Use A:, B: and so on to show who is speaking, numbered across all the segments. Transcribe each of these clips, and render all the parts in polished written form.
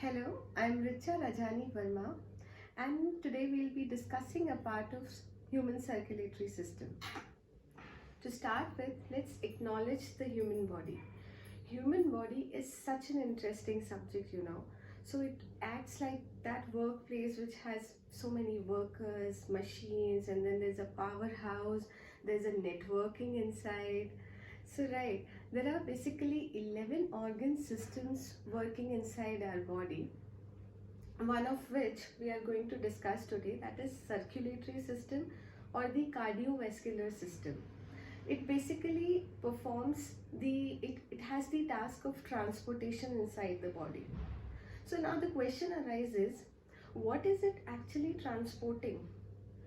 A: Hello, I'm Richa Rajani Verma, and today we'll be discussing a part of human circulatory system. To start with, let's acknowledge the human body. Human body is such an interesting subject. So it acts like that workplace which has so many workers, machines, and then there's a powerhouse, there's a networking inside. So right, there are basically 11 organ systems working inside our body, one of which we are going to discuss today, that is circulatory system or the cardiovascular system. It basically it has the task of transportation inside the body. So now the question arises, what is it actually transporting?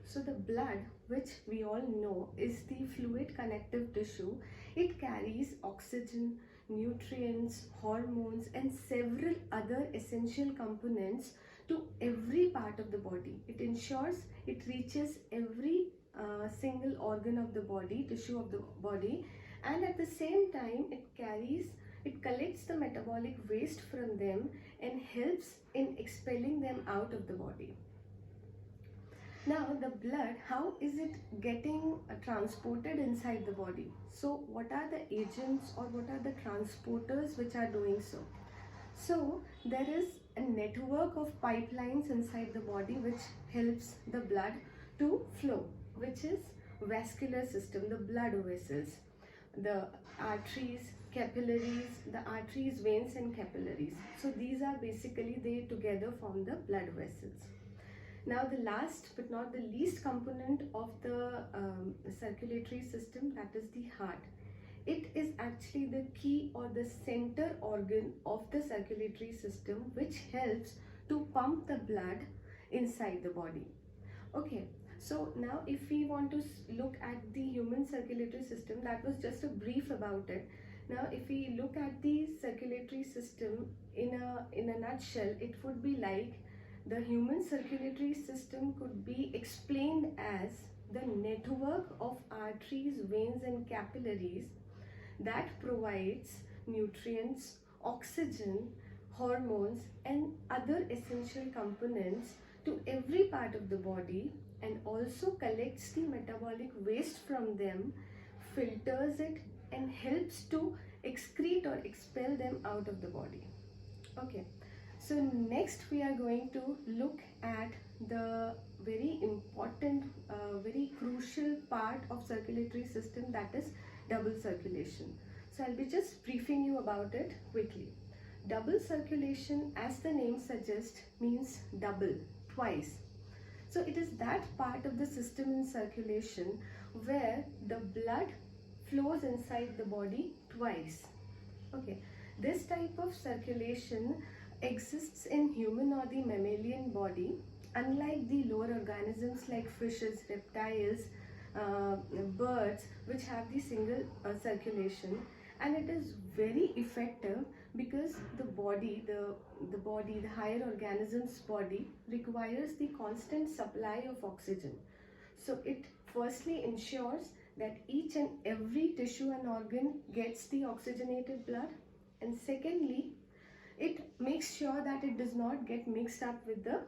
A: So the blood, which we all know is the fluid connective tissue, it carries oxygen, nutrients, hormones and several other essential components to every part of the body. It ensures it reaches every single organ of the body, tissue of the body, and at the same time it collects the metabolic waste from them and helps in expelling them out of the body. Now the blood, how is it getting transported inside the body? So what are the agents or what are the transporters which are doing so? So there is a network of pipelines inside the body which helps the blood to flow, which is vascular system, the blood vessels, the arteries, capillaries, veins and capillaries. So these are basically, they together form the blood vessels. Now the last but not the least component of the circulatory system, that is the heart. It is actually the key or the center organ of the circulatory system which helps to pump the blood inside the body. Okay, so now if we want to look at the human circulatory system, that was just a brief about it. Now if we look at the circulatory system in a nutshell, it would be like the human circulatory system could be explained as the network of arteries, veins and capillaries that provides nutrients, oxygen, hormones and other essential components to every part of the body, and also collects the metabolic waste from them, filters it and helps to excrete or expel them out of the body. Okay. So next we are going to look at the very important, very crucial part of circulatory system, that is double circulation. So I'll be just briefing you about it quickly. Double circulation, as the name suggests, means double, twice. So it is that part of the system in circulation where the blood flows inside the body twice. Okay, this type of circulation exists in human or the mammalian body, unlike the lower organisms like fishes, reptiles, birds, which have the single circulation, and it is very effective because the higher organisms body requires the constant supply of oxygen. So it firstly ensures that each and every tissue and organ gets the oxygenated blood, and secondly it makes sure that it does not get mixed up with the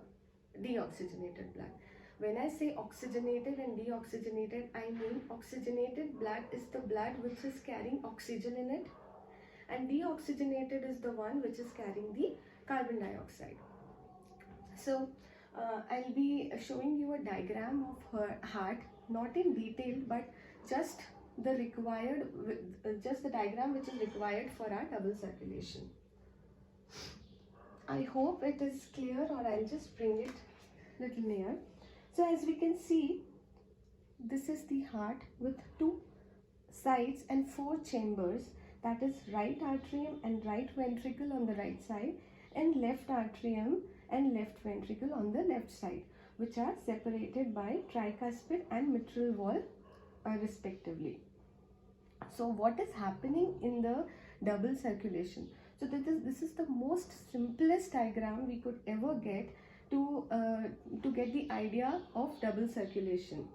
A: deoxygenated blood. When I say oxygenated and deoxygenated, I mean oxygenated blood is the blood which is carrying oxygen in it, and deoxygenated is the one which is carrying the carbon dioxide. So I'll be showing you a diagram of her heart, not in detail but just the diagram which is required for our double circulation. I hope it is clear, or I'll just bring it a little near. So as we can see, this is the heart with 2 sides and 4 chambers, that is right atrium and right ventricle on the right side, and left atrium and left ventricle on the left side, which are separated by tricuspid and mitral wall respectively. So what is happening in the double circulation? So this is the most simplest diagram we could ever get to get the idea of double circulation.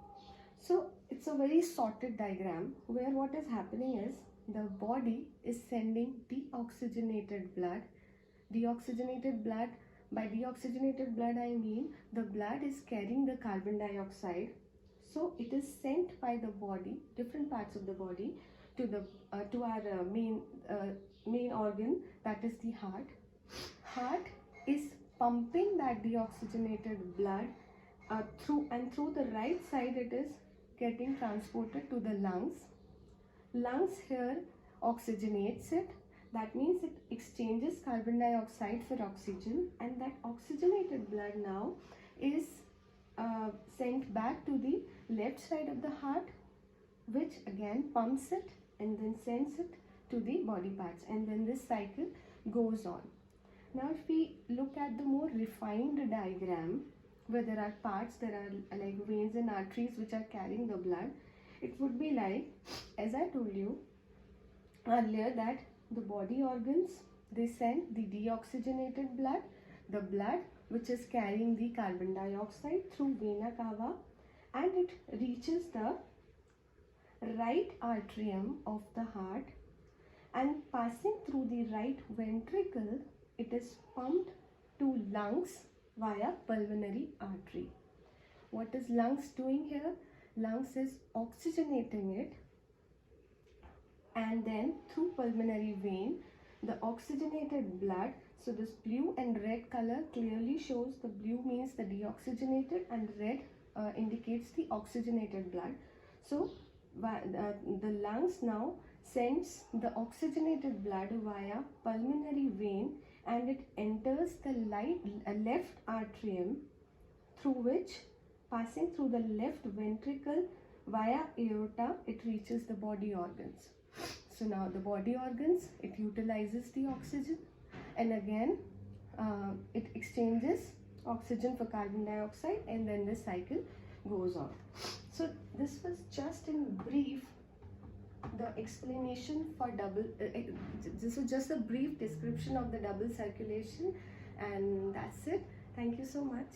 A: So it's a very sorted diagram where what is happening is the body is sending deoxygenated blood Deoxygenated blood, by deoxygenated blood I mean the blood is carrying the carbon dioxide, so it is sent by the body, different parts of the body, to the to our main organ, that is the heart. Heart is pumping that deoxygenated blood through the right side it is getting transported to the lungs. Lungs here oxygenates it, that means it exchanges carbon dioxide for oxygen, and that oxygenated blood now is sent back to the left side of the heart, which again pumps it and then sends it to the body parts, and then this cycle goes on. Now if we look at the more refined diagram, where there are parts, there are like veins and arteries which are carrying the blood, it would be like, as I told you earlier, that the body organs, they send the deoxygenated blood, the blood which is carrying the carbon dioxide, through vena cava, and it reaches the right atrium of the heart, and passing through the right ventricle, it is pumped to lungs via pulmonary artery. What is lungs doing here? Lungs is oxygenating it, and then through pulmonary vein, the oxygenated blood, so this blue and red color clearly shows, the blue means the deoxygenated and red indicates the oxygenated blood. So the lungs now sends the oxygenated blood via pulmonary vein, and it enters the left atrium, through which, passing through the left ventricle via aorta, it reaches the body organs. So now the body organs, it utilizes the oxygen, and again it exchanges oxygen for carbon dioxide, and then this cycle goes on. So this was just in brief the explanation for double, this was just a brief description of the double circulation, and that's it. Thank you so much.